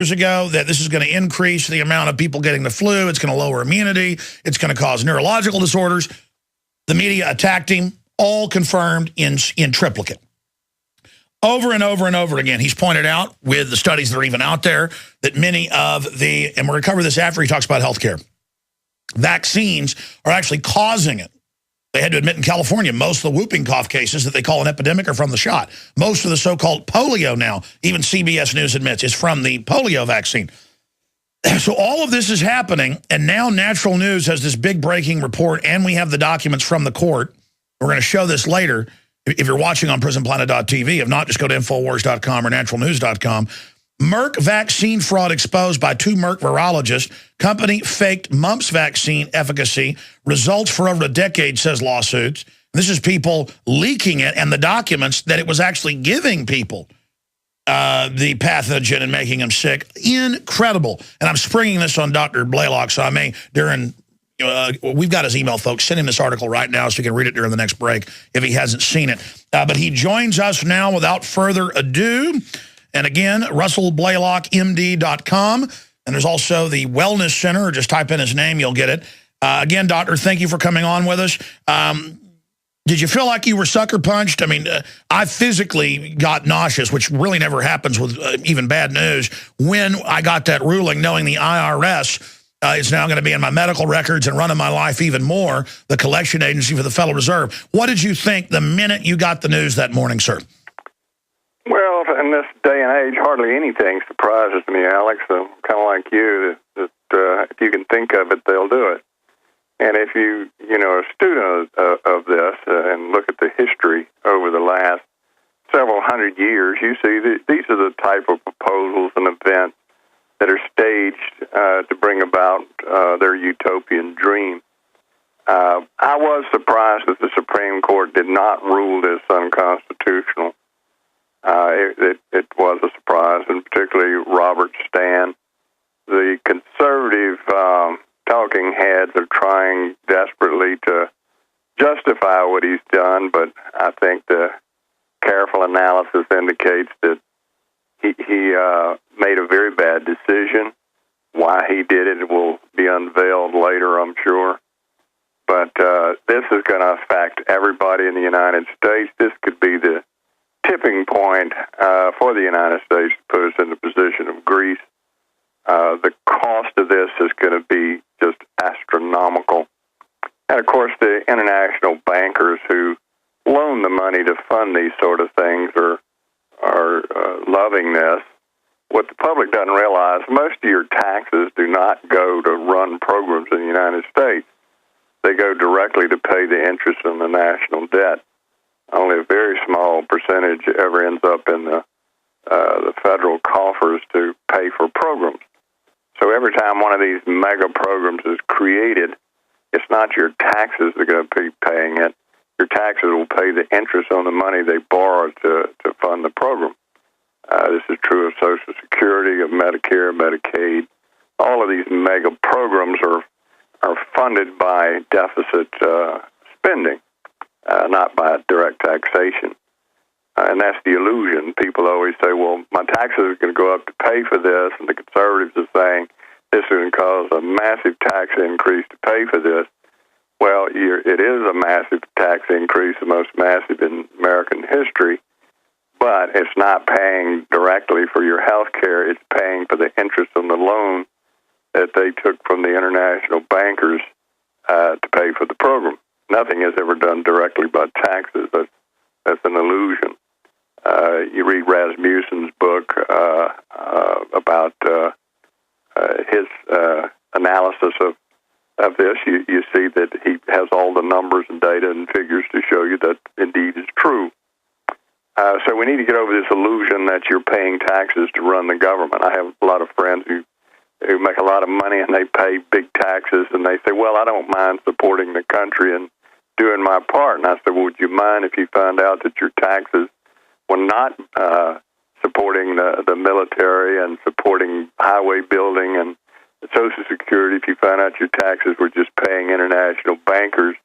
years ago that this is going to increase the amount of people getting the flu. It's going to lower immunity. It's going to cause neurological disorders. The media attacked him, all confirmed in triplicate. Over and over and over again, he's pointed out with the studies that are even out there that many of the, and we're going to cover this after he talks about healthcare, vaccines are actually causing it. They had to admit in California, most of the whooping cough cases that they call an epidemic are from the shot. Most of the so-called polio now, even CBS News admits, is from the polio vaccine. So all of this is happening, and now Natural News has this big breaking report, and we have the documents from the court. We're going to show this later if you're watching on Prisonplanet.tv. If not, just go to Infowars.com or naturalnews.com. Merck vaccine fraud exposed by 2 Merck virologists. Company faked mumps vaccine efficacy. Results for over a decade, says lawsuits. This is people leaking it and the documents that it was actually giving people the pathogen and making them sick. Incredible. And I'm springing this on Dr. Blaylock, so I may, during, we've got his email, folks. Send him this article right now so you can read it during the next break if he hasn't seen it. But he joins us now without further ado. And again, RussellBlaylockMD.com. And there's also the Wellness Center. Just type in his name, you'll get it. Again, doctor, thank you for coming on with us. Did you feel like you were sucker punched? I mean, I physically got nauseous, which really never happens with even bad news, when I got that ruling, knowing the IRS is now going to be in my medical records and running my life even more, the collection agency for the Federal Reserve. What did you think the minute you got the news that morning, sir? Well, in this day and age, hardly anything surprises me, Alex. So kind of like you, that if you can think of it, they'll do it. And if you are a student of this and look at the history over the last several hundred years, you see that these are the type of proposals and events that are staged to bring about their utopian dream. I was surprised that the Supreme Court did not rule this unconstitutional. It was a surprise, and particularly Robert Stan. The conservative talking heads are trying desperately to justify what he's done, but I think the careful analysis indicates that he made a very bad decision. Why he did it will be unveiled later, I'm sure. But this is going to affect everybody in the United States. This could be the tipping point for the United States to put us in the position of Greece. The cost of this is going to be just astronomical. And, of course, the international bankers who loan the money to fund these sort of things are loving this. What the public doesn't realize, most of your taxes do not go to run programs in the United States. They go directly to pay the interest on the national debt. Only a very small percentage ever ends up in the federal coffers to pay for programs. So every time one of these mega programs is created, it's not your taxes that are going to be paying it. Your taxes will pay the interest on the money they borrow to fund the program. This is true of Social Security, of Medicare, Medicaid. All of these mega programs are funded by deficit spending, not by direct taxation. And that's the illusion. People always say, well, my taxes are going to go up to pay for this, and the conservatives are saying this is going to cause a massive tax increase to pay for this. Well, it is a massive tax increase, the most massive in American history, but it's not paying directly for your health care. It's paying for the interest on the loan that they took from the international bankers to pay for the program. Nothing is ever done directly by taxes. That's an illusion. You read Rasmussen's book about his analysis of this. You see that he has all the numbers and data and figures to show you that indeed is true. So we need to get over this illusion that you're paying taxes to run the government. I have a lot of friends who make a lot of money and they pay big taxes, and they say, well, I don't mind supporting the country and doing my part. And I said, well, would you mind if you found out that your taxes were not supporting the military and supporting highway building and Social Security, if you found out your taxes were just paying international bankers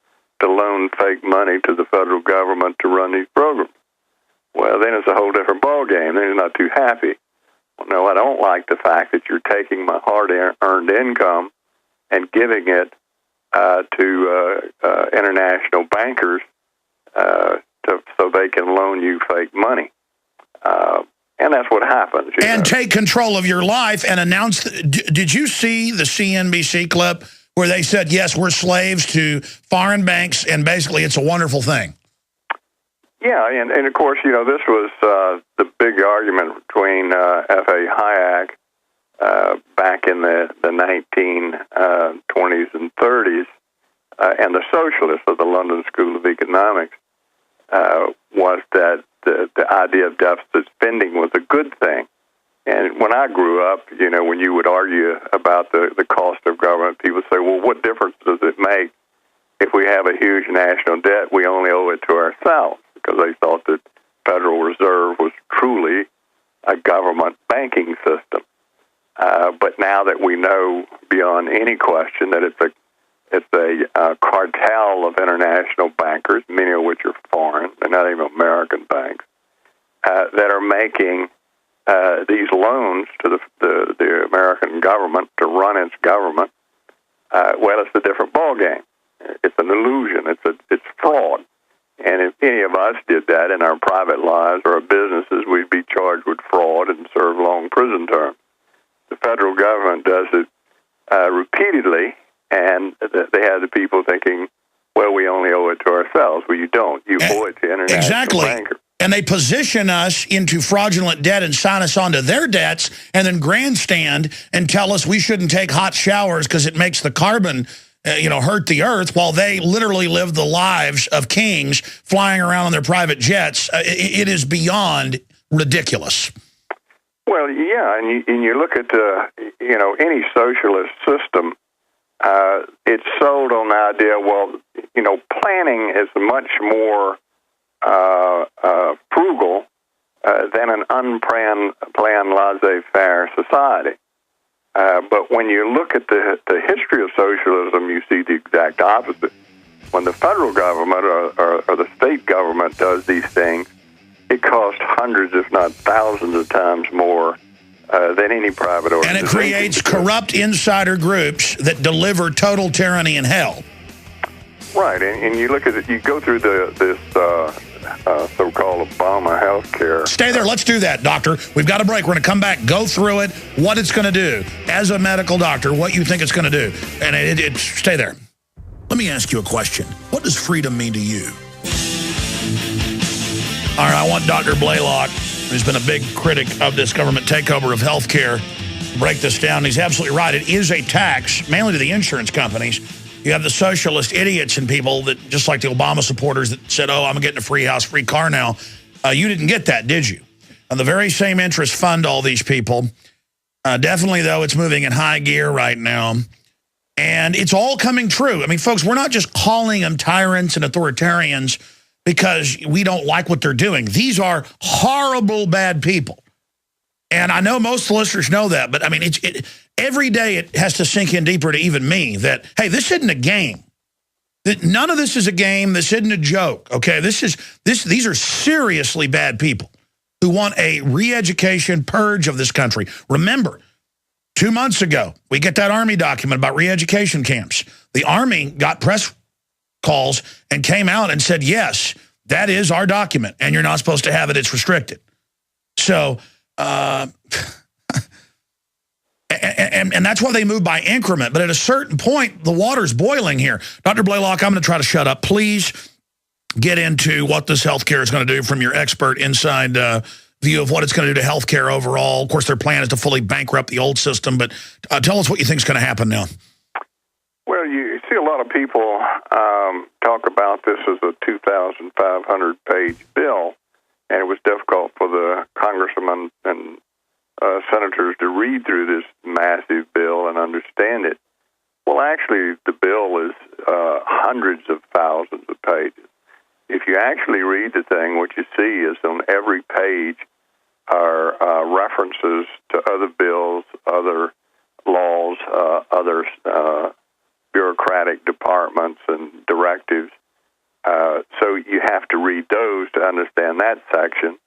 to loan fake money to the federal government to run these programs? Well, then it's a whole different ballgame. Then you're not too happy. No, I don't like the fact that you're taking my hard-earned income and giving it to international bankers so they can loan you fake money. And that's what happens. And take control of your life and announce. Did you see the CNBC clip where they said, yes, we're slaves to foreign banks, and basically it's a wonderful thing? Yeah, and of course, this was the big argument between F.A. Hayek back in the 1920s and 30s and the socialists of the London School of Economics was that the idea of deficit spending was a good thing. And when I grew up, when you would argue about the cost of government, people say, well, what difference does it make if we have a huge national debt? We only owe it to ourselves, because they thought that Federal Reserve was truly a government banking system. But now that we know beyond any question that it's a cartel of international bankers, many of which are foreign, they're not even American banks, that are making these loans to the American government to run its government, well, it's a different ballgame. It's an illusion. It's fraud. And if any of us did that in our private lives or our businesses, we'd be charged with fraud and serve long prison terms. The federal government does it repeatedly, and they have the people thinking, well, we only owe it to ourselves. Well, you don't. You owe it to international bankers. And they position us into fraudulent debt and sign us onto their debts and then grandstand and tell us we shouldn't take hot showers because it makes the carbon hurt the earth, while they literally live the lives of kings flying around on their private jets. It is beyond ridiculous. Well, yeah, and you look at any socialist system, it's sold on the idea, well, planning is much more frugal than an unplanned, laissez-faire society. But when you look at the history of socialism, you see the exact opposite. When the federal government or the state government does these things, it costs hundreds, if not thousands of times more than any private organization. And it creates corrupt insider groups that deliver total tyranny and hell. Right, and you look at it, you go through this so-called Obama health care. Stay there. Let's do that, doctor. We've got a break. We're going to come back, go through it, what it's going to do. As a medical doctor, what you think it's going to do. And stay there. Let me ask you a question. What does freedom mean to you? All right, I want Dr. Blaylock, who's been a big critic of this government takeover of health care, to break this down. He's absolutely right. It is a tax, mainly to the insurance companies. You have the socialist idiots and people that, just like the Obama supporters that said, oh, I'm getting a free house, free car now. You didn't get that, did you? And the very same interests fund all these people. Definitely, though, it's moving in high gear right now. And it's all coming true. I mean, folks, we're not just calling them tyrants and authoritarians because we don't like what they're doing. These are horrible, bad people. And I know most of the listeners know that, but I mean, every day it has to sink in deeper to even me that, hey, this isn't a game. None of this is a game. This isn't a joke, okay? These are seriously bad people who want a re-education purge of this country. Remember, 2 months ago, we get that Army document about re-education camps. The Army got press calls and came out and said, yes, that is our document, and you're not supposed to have it. It's restricted. So... And that's why they move by increment. But at a certain point, the water's boiling here. Dr. Blaylock, I'm going to try to shut up. Please get into what this health care is going to do from your expert inside view of what it's going to do to health care overall. Of course, their plan is to fully bankrupt the old system. But tell us what you think is going to happen now. Well, you see a lot of people talk about this as a 2,500-page bill. And it was difficult for the congressmen and senators to read through this massive bill and understand it. Well, actually, the bill is hundreds of thousands of pages. If you actually read the thing, what you see is on every page are references to other bills, other laws, other bureaucratic departments and directives. So you have to read those to understand that section,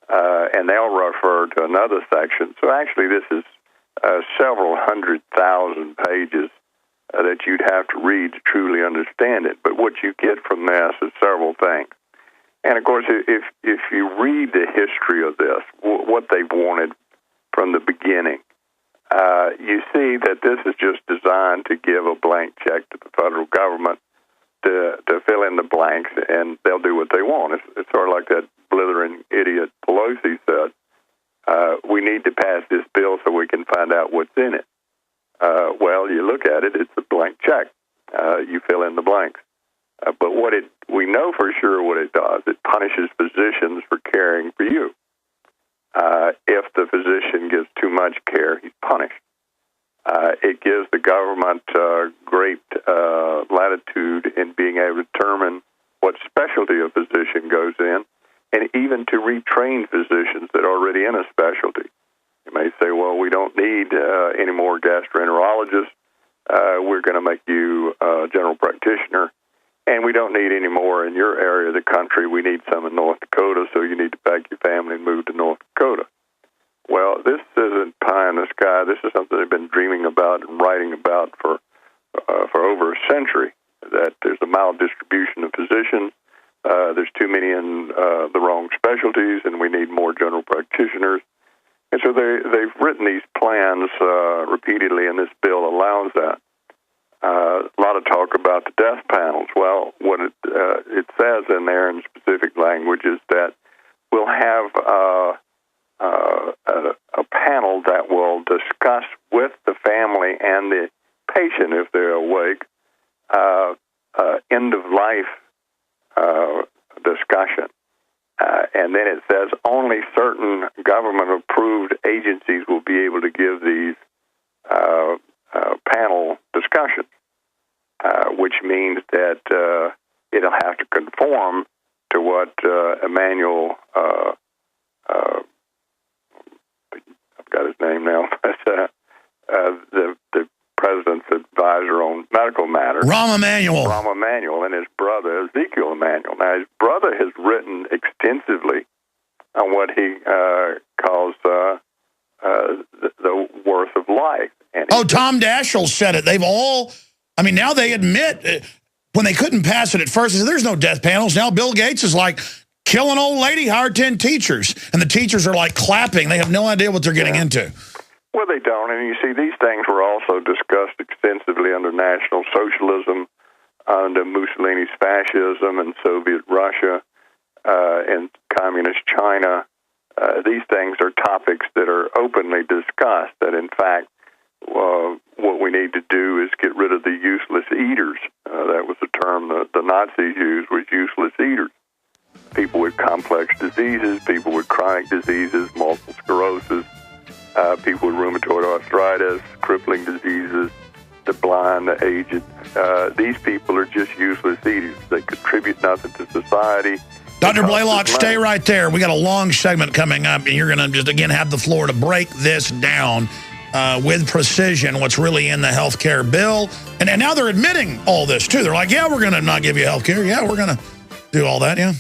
and they'll refer to another section. So several 100,000 pages that you'd have to read to truly understand it. But what you get from this is several things. And, of course, if you read the history of this, what they've wanted from the beginning, you see that this is just designed to give a blank check to the federal government to fill in the blanks, and they'll do what they want. It's sort of like that blithering idiot Pelosi said, we need to pass this bill so we can find out what's in it. Well, you look at it, it's a blank check. You fill in the blanks. But we know for sure what it does. It punishes physicians for caring for you. If the physician gives too much care, he's punished. It gives the government great latitude in being able to determine what specialty a physician goes in, and even to retrain physicians that are already in a specialty. You may say, well, we don't need any more gastroenterologists. We're going to make you a general practitioner. And we don't need any more in your area of the country. We need some in North Dakota, so you need to pack your family and move to North Dakota. Well, this isn't pie in the sky. This is something they've been dreaming about and writing about for over a century, that there's a maldistribution of physicians. There's too many in the wrong specialties, and we need more general practitioners. And so they've written these plans repeatedly, and this bill allows that. A lot of talk about the death panels. Well, what it says in there in specific language is that we'll have a panel that will discuss with the family and the patient, if they're awake, end-of-life discussion. And then it says only certain government-approved agencies will be able to give these panel discussions, which means that it'll have to conform to what Emmanuel, I've got his name now, the president's advisor on medical matters, Rahm Emanuel, and his brother Ezekiel Emanuel. Now, his brother has written extensively on what he calls the worth of life. And Tom Daschle said it. They've all, now they admit, when they couldn't pass it at first, they said, there's no death panels. Now Bill Gates is like, kill an old lady, hire 10 teachers. And the teachers are like clapping. They have no idea what they're getting into. Well, they don't. And you see, these things were also discussed extensively under National Socialism, under Mussolini's fascism and Soviet Russia, and Communist China. These things are topics that are openly discussed, that in fact, what we need to do is get rid of the useless eaters. That was the term the Nazis used, was useless eaters. People with complex diseases, people with chronic diseases, multiple sclerosis, people with rheumatoid arthritis, crippling diseases, the blind, the aged. These people are just useless eaters. They contribute nothing to society. Dr. Blaylock, stay right there. We got a long segment coming up, and you're going to just, again, have the floor to break this down with precision, what's really in the health care bill. And now they're admitting all this, too. They're like, yeah, we're going to not give you health care. Yeah, we're going to do all that, yeah.